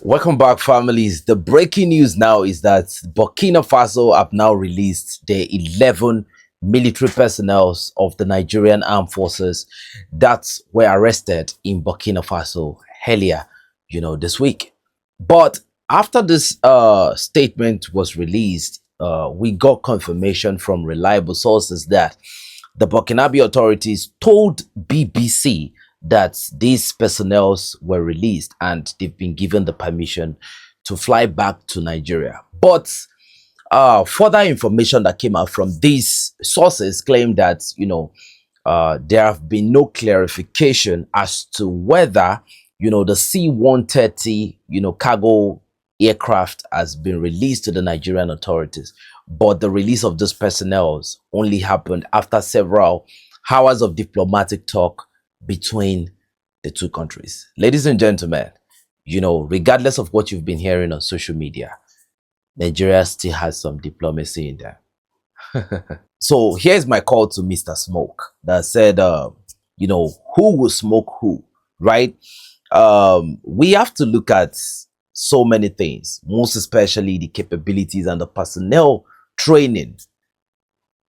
Welcome back, families. The breaking news now is that Burkina Faso have now released their 11 military personnel of the Nigerian armed forces that were arrested in Burkina Faso earlier, this week. But after this statement was released, we got confirmation from reliable sources that the Burkinabe authorities told BBC that these personnel were released and they've been given the permission to fly back to Nigeria. But further information that came out from these sources claimed that, there have been no clarification as to whether, the C-130, cargo aircraft has been released to the Nigerian authorities. But the release of those personnel only happened after several hours of diplomatic talk between the two countries. Ladies and gentlemen, regardless of what you've been hearing on social media, Nigeria still has some diplomacy in there. So here's my call to Mr. Smoke that said, who will smoke who, right? We have to look at so many things, most especially the capabilities and the personnel training,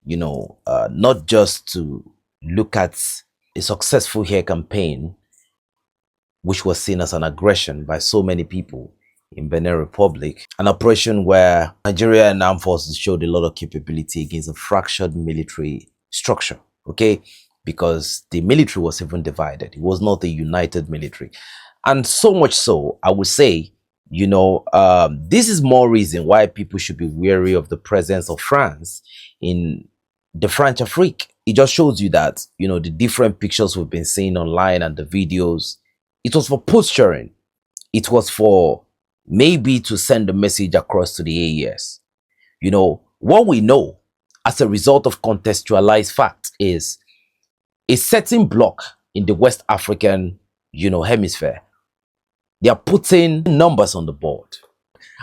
not just to look at a successful hair campaign, which was seen as an aggression by so many people in Benin Republic, an operation where Nigerian armed forces showed a lot of capability against a fractured military structure, okay? Because the military was even divided. It was not a united military. And so much so, I would say, this is more reason why people should be wary of the presence of France in the French Afrique. It just shows you that, the different pictures we've been seeing online and the videos, it was for posturing. It was for maybe to send a message across to the AES. What we know as a result of contextualized fact is a certain bloc in the West African, hemisphere. They are putting numbers on the board.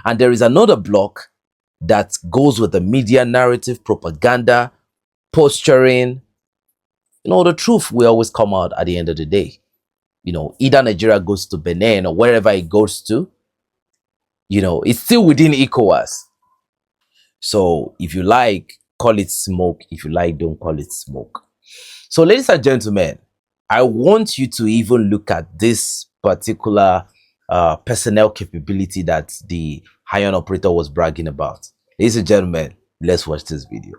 And there is another bloc that goes with the media narrative, propaganda, posturing. The truth will always come out at the end of the day. Either Nigeria goes to Benin or wherever it goes to, it's still within ECOWAS. So if you like, call it smoke. If you like, don't call it smoke. So ladies and gentlemen, I want you to even look at this particular personnel capability that the Iron operator was bragging about. Ladies and gentlemen, let's watch this video.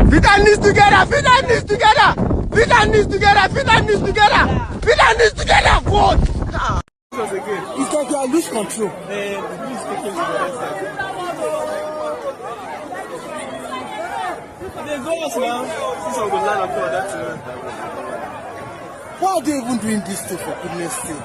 Fit and knees together, fit and knees together, fit and knees together, fit and knees together, fit and knees together, what? It's like you are lose control. Why are they even doing this stuff for goodness sake?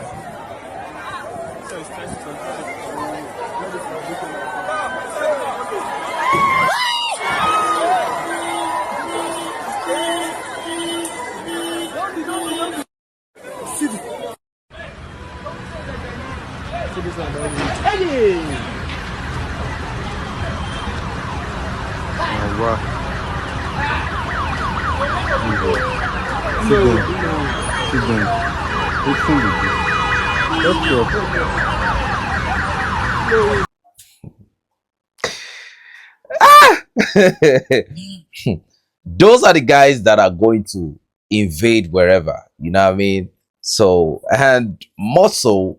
Those are the guys that are going to invade wherever, you know what I mean? So, and more so,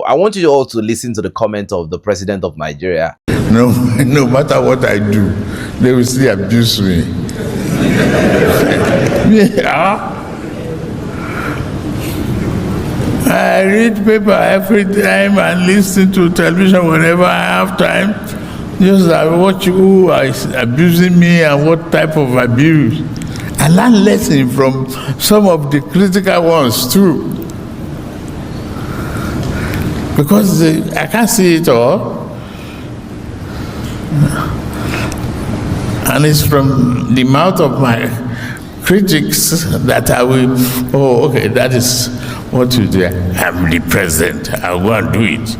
I want you all to listen to the comment of the president of Nigeria. No matter what I do, they will still abuse me. Yeah. I read paper every time and listen to television whenever I have time. Just I watch who is abusing me and what type of abuse. I learn lesson from some of the critical ones too. Because I can't see it all. And it's from the mouth of my critics that I will, oh, okay, that is what you do. I'm the president. I'll go and do it.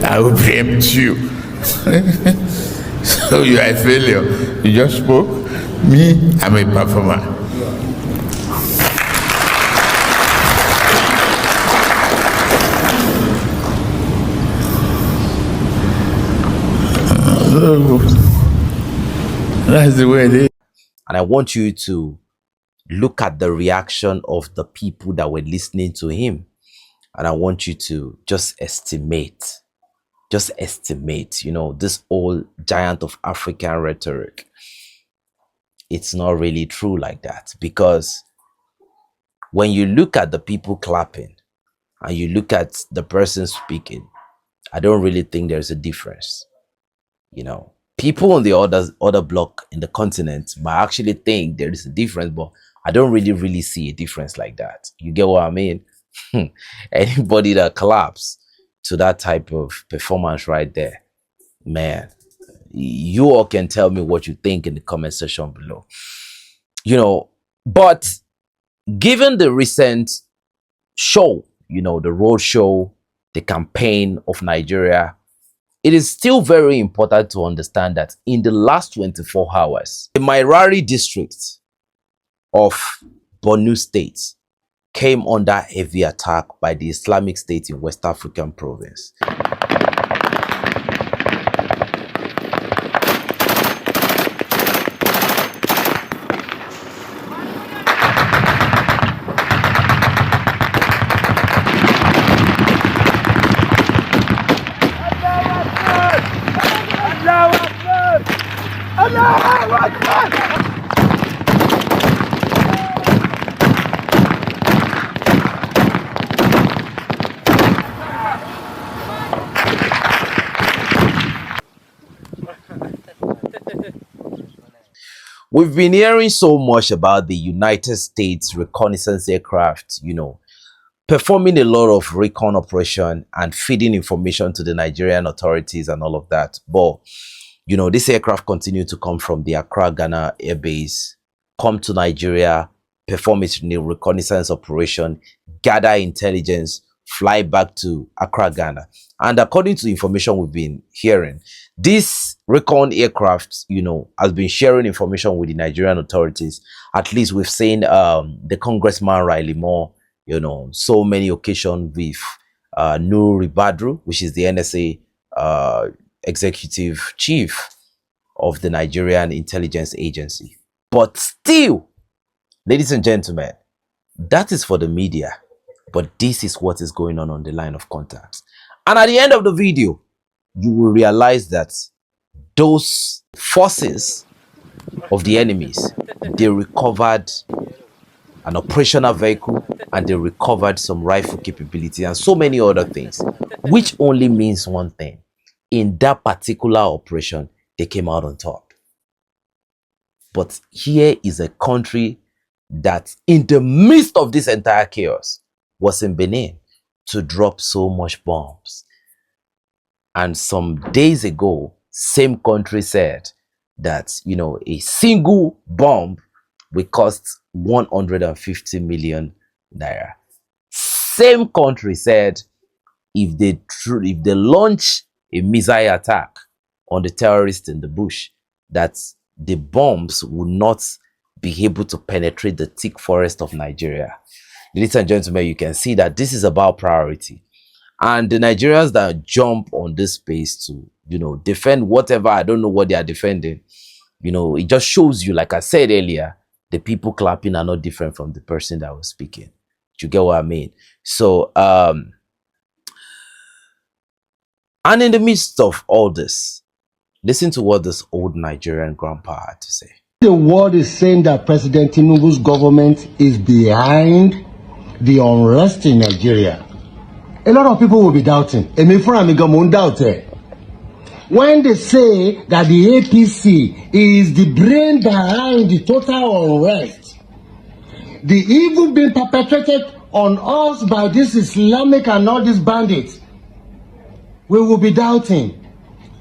I will preempt you. So you are a failure. You just spoke. Me, I'm a performer. That's the way it is. And I want you to look at the reaction of the people that were listening to him. And I want you to just estimate, this old giant of African rhetoric. It's not really true like that, because when you look at the people clapping and you look at the person speaking, I don't really think there's a difference. People on the other block in the continent might actually think there is a difference, but I don't really see a difference like that. You get what I mean? Anybody that claps to that type of performance right there, man, you all can tell me what you think in the comment section below. But given the recent show, the road show, the campaign of Nigeria, it is still very important to understand that in the last 24 hours, the Mairari district of Borno State came under heavy attack by the Islamic State in West African province. We've been hearing so much about the United States reconnaissance aircraft, performing a lot of recon operation and feeding information to the Nigerian authorities and all of that. But, this aircraft continue to come from the Accra, Ghana air base, come to Nigeria, perform its reconnaissance operation, gather intelligence, fly back to Accra, Ghana. And according to the information we've been hearing, this recon aircraft, has been sharing information with the Nigerian authorities. At least we've seen the Congressman Riley Moore, so many occasions with Nuri Badru, which is the NSA executive chief of the Nigerian intelligence agency. But still, ladies and gentlemen, that is for the media. But this is what is going on the line of contacts. And at the end of the video, you will realize that those forces of the enemies, they recovered an operational vehicle and they recovered some rifle capability and so many other things, which only means one thing. In that particular operation, they came out on top. But here is a country that in the midst of this entire chaos was in Benin to drop so much bombs. And some days ago, same country said that, a single bomb will cost 150 million naira. Same country said if they launch a missile attack on the terrorists in the bush, that the bombs will not be able to penetrate the thick forest of Nigeria. Ladies and gentlemen, you can see that this is about priority. And the Nigerians that jump on this space to, defend whatever, I don't know what they are defending, it just shows you, like I said earlier, the people clapping are not different from the person that was speaking. Do you get what I mean? So, and in the midst of all this, listen to what this old Nigerian grandpa had to say. The world is saying that President Tinubu's government is behind the unrest in Nigeria. A lot of people will be doubting. When they say that the APC is the brain behind the total unrest, the evil being perpetrated on us by this Islamic and all these bandits, we will be doubting.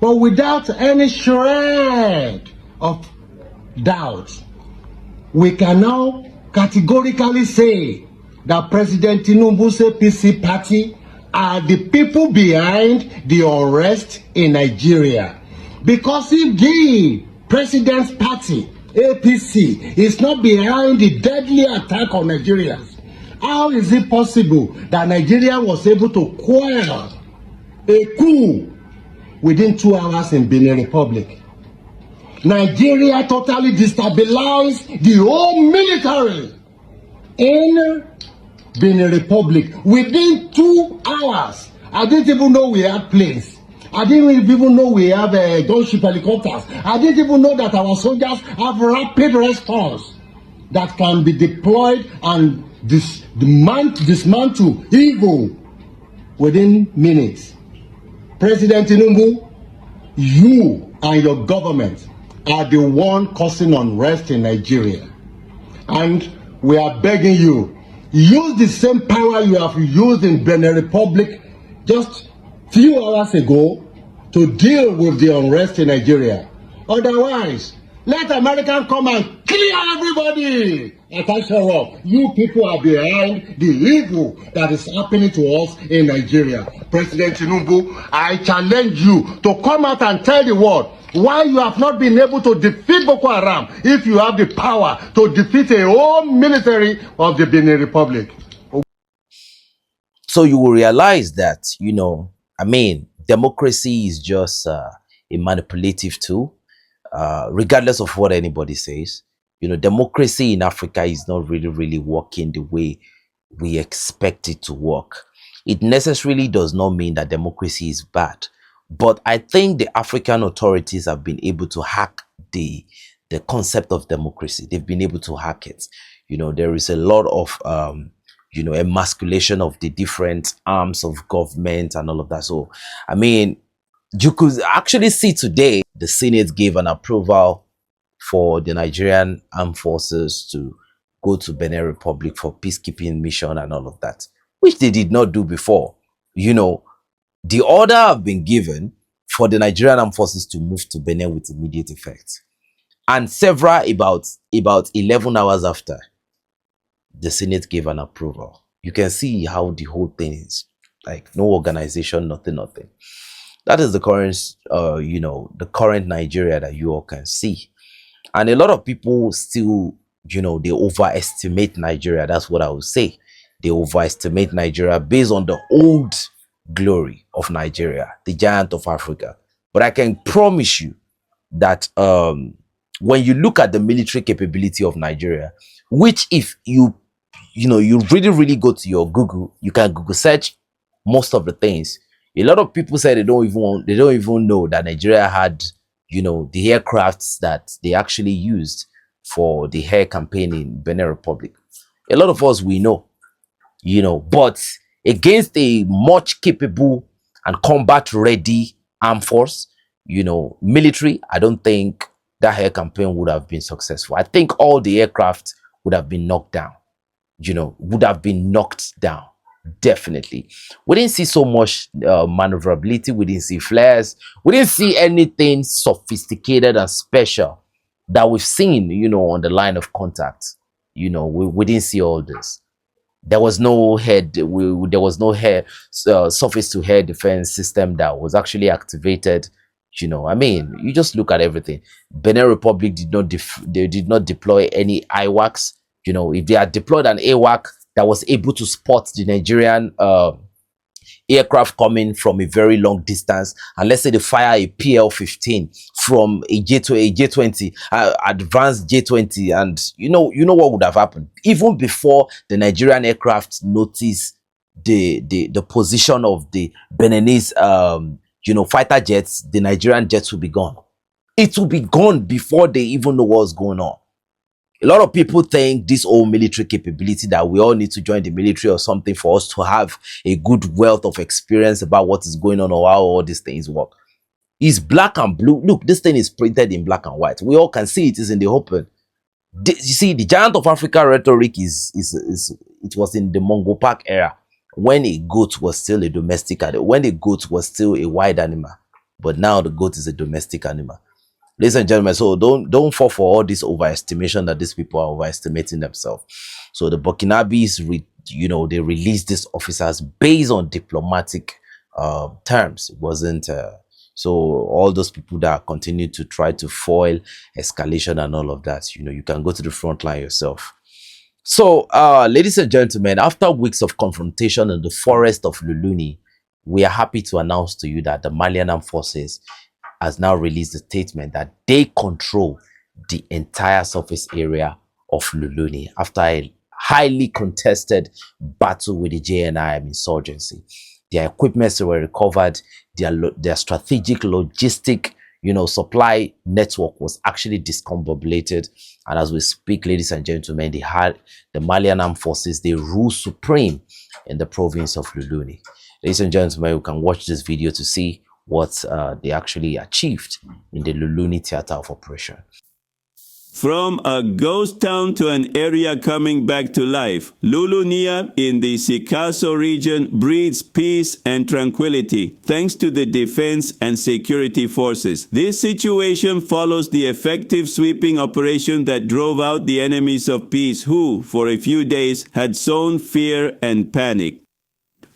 But without any shred of doubt, we can now categorically say that President Tinubu's APC party are the people behind the unrest in Nigeria. Because if the president's party APC is not behind the deadly attack on Nigerians? How is it possible that Nigeria was able to quell a coup within 2 hours in Benin Republic? Nigeria totally destabilized the whole military in Benin Republic within 2 hours. I didn't even know we had planes. I didn't even know we have gunship helicopters. I didn't even know that our soldiers have rapid response that can be deployed and dismantle evil within minutes. President Tinubu, you and your government are the one causing unrest in Nigeria. And we are begging you, use the same power you have used in Benin Republic just few hours ago to deal with the unrest in Nigeria. Otherwise, let Americans come and clear everybody. Attention up. You people are behind the evil that is happening to us in Nigeria. President Tinubu, I challenge you to come out and tell the world why you have not been able to defeat Boko Haram if you have the power to defeat a whole military of the Benin Republic. So you will realize that, democracy is just a manipulative tool, regardless of what anybody says. Democracy in Africa is not really working the way we expect it to work. It necessarily does not mean that democracy is bad. But I think the African authorities have been able to hack the concept of democracy. They've been able to hack it. There is a lot of, emasculation of the different arms of government and all of that. So, you could actually see today the Senate gave an approval for the Nigerian armed forces to go to Benin Republic for peacekeeping mission and all of that, which they did not do before. The order have been given for the Nigerian armed forces to move to Benin with immediate effect. And about 11 hours after, the Senate gave an approval. You can see how the whole thing is like no organization, nothing. That is the current, the current Nigeria that you all can see. And a lot of people still, they overestimate Nigeria. That's what I would say. They overestimate Nigeria based on the old glory of Nigeria, the giant of Africa. But I can promise you that when you look at the military capability of Nigeria, which if you really go to your Google, you can Google search most of the things. A lot of people say they don't even know that Nigeria had, the aircrafts that they actually used for the air campaign in Benin Republic. A lot of us, we know, but against a much capable and combat ready armed force, military, I don't think that air campaign would have been successful. I think all the aircraft would have been knocked down, definitely. We didn't see so much maneuverability. We didn't see flares. We didn't see anything sophisticated and special that we've seen, on the line of contact. We didn't see all this. There was no there was no surface to air defense system that was actually activated. You just look at everything. Benin Republic did not deploy any IWACs. If they had deployed an AWAC that was able to spot the Nigerian aircraft coming from a very long distance, and let's say they fire a PL-15 from a J-20, advanced J-20, and you know what would have happened even before the Nigerian aircraft noticed the position of the Beninese fighter jets. The Nigerian jets will be gone. It will be gone before they even know what's going on. A lot of people think this old military capability that we all need to join the military or something for us to have a good wealth of experience about what is going on or how all these things work. It's black and blue. Look, this thing is printed in black and white. We all can see it is in the open. You see, the giant of Africa rhetoric it was in the Mongo Park era when a goat was still a domestic animal, when a goat was still a wild animal. But now the goat is a domestic animal. Ladies and gentlemen, so don't fall for all this overestimation that these people are overestimating themselves. So the Burkinabes, they released these officers based on diplomatic terms. It wasn't, So all those people that continue to try to foil escalation and all of that, you can go to the front line yourself. So, ladies and gentlemen, after weeks of confrontation in the forest of Lului, we are happy to announce to you that the Malian Armed Forces has now released a statement that they control the entire surface area of Lului after a highly contested battle with the JNI insurgency. Their equipments were recovered, their strategic logistic supply network was actually discombobulated. And as we speak, ladies and gentlemen, the Malian Armed Forces, they rule supreme in the province of Lului. Ladies and gentlemen, you can watch this video to see what they actually achieved in the Lului theater of operation. From a ghost town to an area coming back to life, Lului in the Sikasso region breeds peace and tranquility thanks to the defense and security forces. This situation follows the effective sweeping operation that drove out the enemies of peace who, for a few days, had sown fear and panic.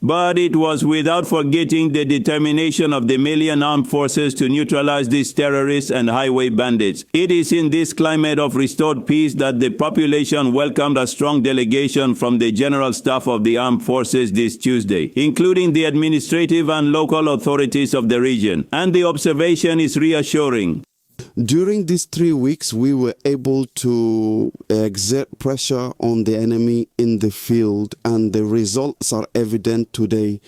But it was without forgetting the determination of the Malian armed forces to neutralize these terrorists and highway bandits. It is in this climate of restored peace that the population welcomed a strong delegation from the General Staff of the Armed Forces this Tuesday, including the administrative and local authorities of the region. And the observation is reassuring. During these 3 weeks, we were able to exert pressure on the enemy in the field, and the results are evident today.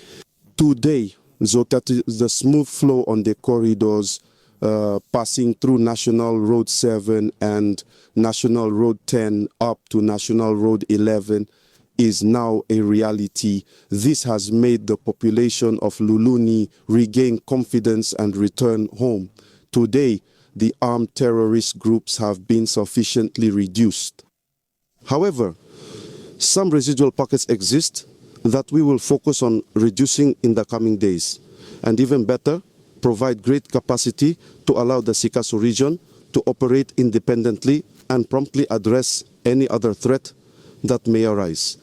Today, the smooth flow on the corridors passing through National Road 7 and National Road 10 up to National Road 11 is now a reality. This has made the population of Lului regain confidence and return home. Today, the armed terrorist groups have been sufficiently reduced. However, some residual pockets exist that we will focus on reducing in the coming days, and even better, provide great capacity to allow the Sikasso region to operate independently and promptly address any other threat that may arise.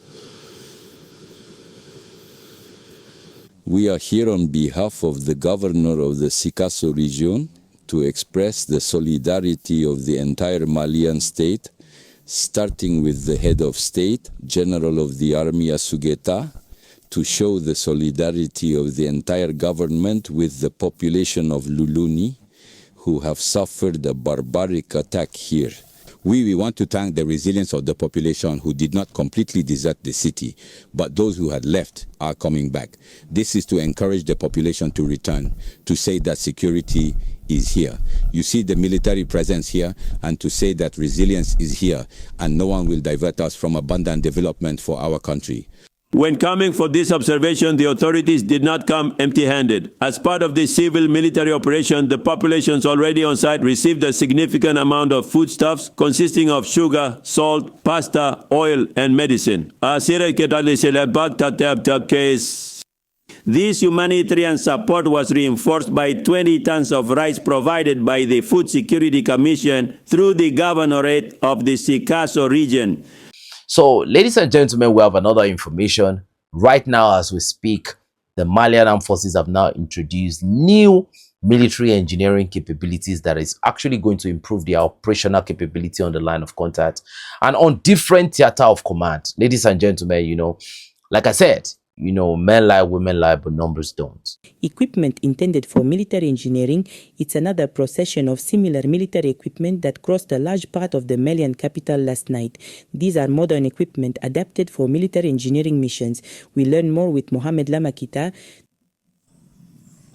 We are here on behalf of the governor of the Sikasso region to express the solidarity of the entire Malian state, starting with the head of state, General of the Army Asugeta, to show the solidarity of the entire government with the population of Lului, who have suffered a barbaric attack here. We want to thank the resilience of the population who did not completely desert the city, but those who had left are coming back. This is to encourage the population to return, to say that security is here. You see the military presence here, and to say that resilience is here, and no one will divert us from abundant development for our country. When coming for this observation, the authorities did not come empty-handed. As part of the civil-military operation, the populations already on site received a significant amount of foodstuffs consisting of sugar, salt, pasta, oil, and medicine. This humanitarian support was reinforced by 20 tons of rice provided by the Food Security Commission through the governorate of the Sikasso region. So, ladies and gentlemen, we have another information. Right now, as we speak, the Malian Armed Forces have now introduced new military engineering capabilities that is actually going to improve their operational capability on the line of contact and on different theater of command. Ladies and gentlemen, like I said, men lie, women lie, but numbers don't. Equipment intended for military engineering, it's another procession of similar military equipment that crossed a large part of the Malian capital last night. These are modern equipment adapted for military engineering missions. We learn more with Mohamed Lamakita.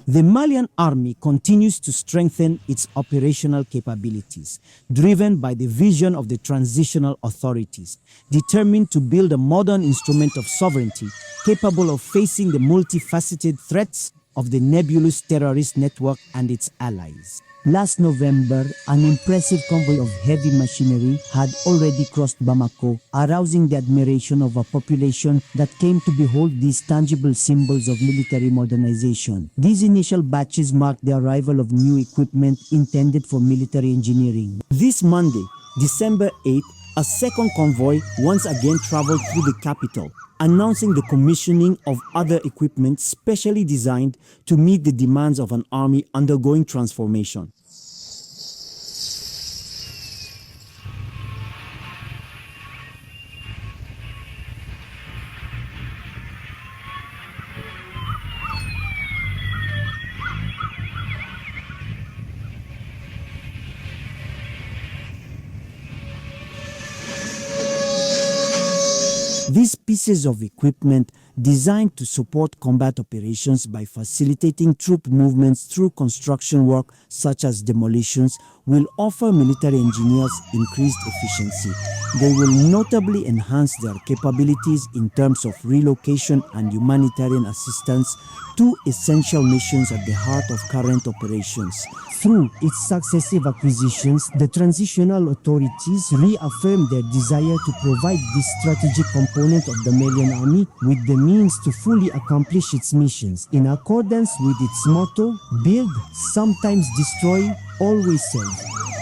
The Malian army continues to strengthen its operational capabilities, driven by the vision of the transitional authorities, determined to build a modern instrument of sovereignty capable of facing the multifaceted threats of the nebulous terrorist network and its allies. Last November, an impressive convoy of heavy machinery had already crossed Bamako, arousing the admiration of a population that came to behold these tangible symbols of military modernization. These initial batches marked the arrival of new equipment intended for military engineering. This Monday, December 8th, A second convoy once again traveled through the capital, announcing the commissioning of other equipment specially designed to meet the demands of an army undergoing transformation. These pieces of equipment, designed to support combat operations by facilitating troop movements through construction work such as demolitions, will offer military engineers increased efficiency. They will notably enhance their capabilities in terms of relocation and humanitarian assistance, two essential missions at the heart of current operations. Through its successive acquisitions, the transitional authorities reaffirmed their desire to provide this strategic component of the Malian army with the means to fully accomplish its missions in accordance with its motto, build, sometimes destroy, always serve.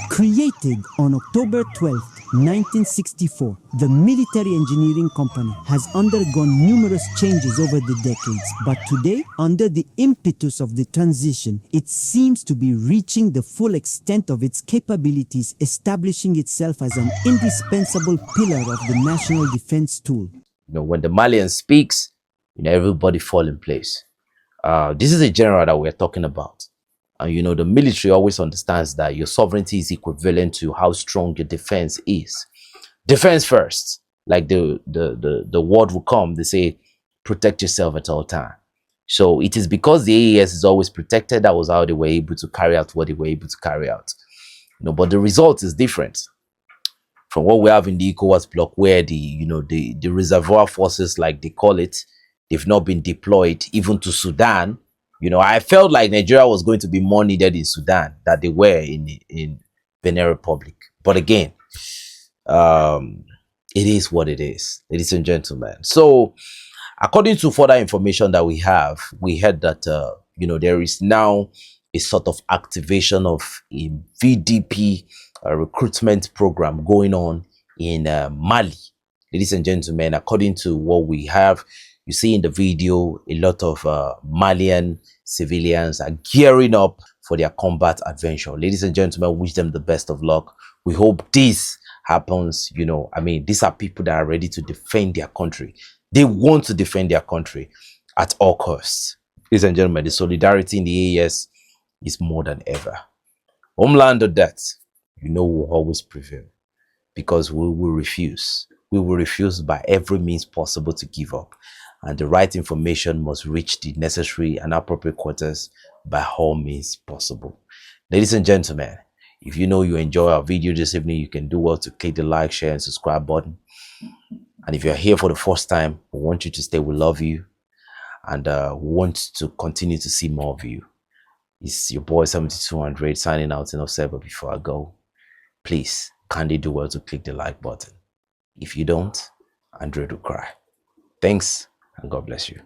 Created on October 12, 1964, the military engineering company has undergone numerous changes over the decades, but today, under the impetus of the transition, it seems to be reaching the full extent of its capabilities, establishing itself as an indispensable pillar of the national defense tool. When the Malian speaks, everybody fall in place. This is a general that we're talking about. And the military always understands that your sovereignty is equivalent to how strong your defense is. Defense first. Like the word will come, they say, protect yourself at all time. So it is because the AES is always protected, that was how they were able to carry out what they were able to carry out. But the result is different from what we have in the ECOWAS bloc, where the reservoir forces, like they call it, they've not been deployed even to Sudan. I felt like Nigeria was going to be more needed in Sudan than they were in Benin Republic. But again, it is what it is, ladies and gentlemen. So, according to further information that we have, we heard that, there is now a sort of activation of a VDP recruitment program going on in Mali. Ladies and gentlemen, according to what we have, you see in the video, a lot of Malian civilians are gearing up for their combat adventure. Ladies and gentlemen, wish them the best of luck. We hope this happens. These are people that are ready to defend their country. They want to defend their country at all costs. Ladies and gentlemen, the solidarity in the AES is more than ever. Homeland or death, will always prevail, because we will refuse. We will refuse by every means possible to give up. And the right information must reach the necessary and appropriate quarters by all means possible. Ladies and gentlemen, if you enjoy our video this evening, you can do well to click the like, share, and subscribe button. And if you're here for the first time, we want you to stay. We love you. And we want to continue to see more of you. It's your boy 7200 signing out in October. Before I go, please kindly do well to click the like button. If you don't, Andre will cry. Thanks, and God bless you.